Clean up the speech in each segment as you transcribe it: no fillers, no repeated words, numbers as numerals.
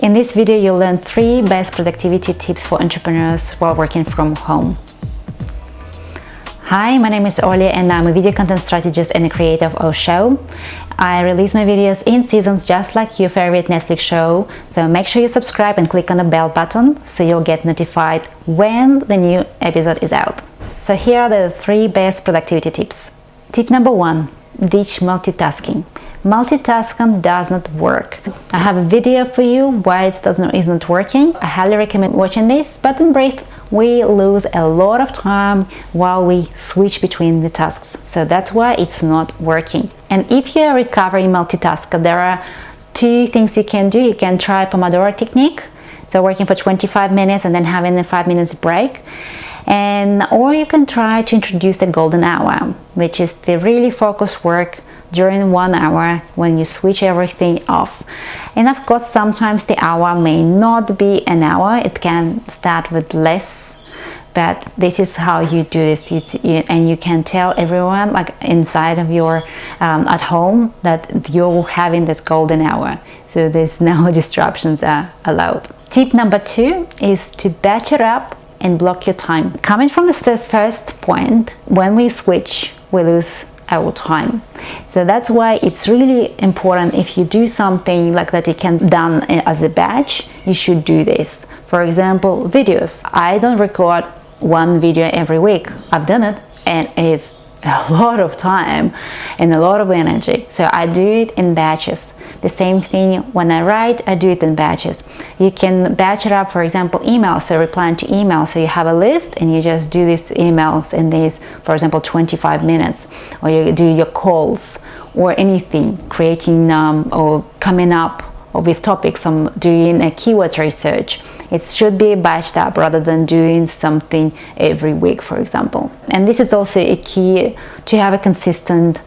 In this video, you'll learn 3 best productivity tips for entrepreneurs while working from home. Hi, my name is Olya and I'm a video content strategist and a creator of our show. I release my videos in seasons just like your favorite Netflix show, so make sure you subscribe and click on the bell button so you'll get notified when the new episode is out. So here are the 3 best productivity tips. Tip number 1, ditch multitasking. Multitasking does not work. I have a video for you why it isn't working. I highly recommend watching this, but in brief, we lose a lot of time while we switch between the tasks. So that's why it's not working. And if you're a recovering multitasker, there are 2 things you can do. You can try Pomodoro Technique, so working for 25 minutes and then having a 5 minutes break. Or you can try to introduce the golden hour, which is the really focused work during 1 hour when you switch everything off. And of course, sometimes the hour may not be an hour, it can start with less, but this is how you do this. And you can tell everyone, like inside of your at home, that you're having this golden hour, so there's no disruptions are allowed. Tip number 2 is to batch it up and block your time. Coming from the first point, when we switch, we lose our time. So that's why it's really important, if you do something like that, it can be done as a batch, you should do this. For example, videos. I don't record 1 video every week. I've done it and it's a lot of time and a lot of energy, so I do it in batches. The same thing when I write, I do it in batches. You can batch it up, for example, emails, so replying to emails, so you have a list and you just do these emails in these, for example, 25 minutes, or you do your calls or anything, creating or coming up with topics, doing a keyword research. It should be batched up rather than doing something every week, for example. And this is also a key to have a consistent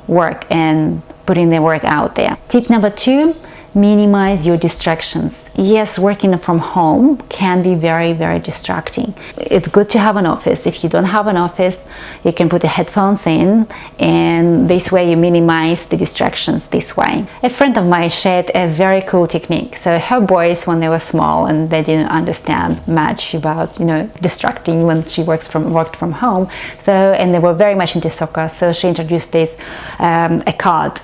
work and putting the work out there. Tip number 2, minimize your distractions. Yes, working from home can be very, very distracting. It's good to have an office. If you don't have an office, you can put the headphones in, and this way you minimize the distractions this way. A friend of mine shared a very cool technique. So her boys, when they were small and they didn't understand much about, distracting when she worked from home, and they were very much into soccer, so she introduced this a card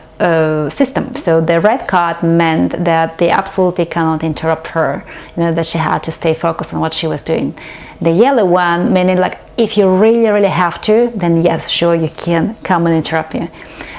system. So the red card meant that they absolutely cannot interrupt her, that she had to stay focused on what she was doing. The yellow one meaning, like, if you really have to, then yes, sure, you can come and interrupt you.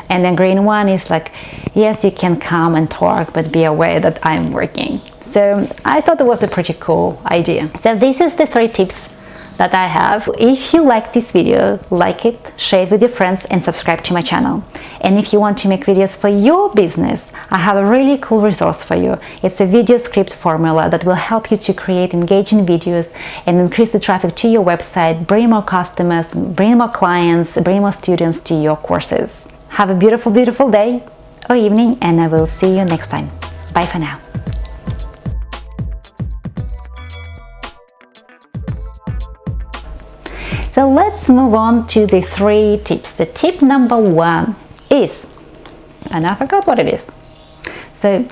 And the green one is like, yes, you can come and talk, but be aware that I'm working. So I thought it was a pretty cool idea. So this is the 3 tips that I have. If you like this video, like it, share it with your friends, and subscribe to my channel. And if you want to make videos for your business, I have a really cool resource for you. It's a video script formula that will help you to create engaging videos and increase the traffic to your website, bring more customers, bring more clients, bring more students to your courses. Have a beautiful, beautiful day or evening, and I will see you next time. Bye for now. So let's move on to the 3 tips. The tip number 1 is, and I forgot what it is. So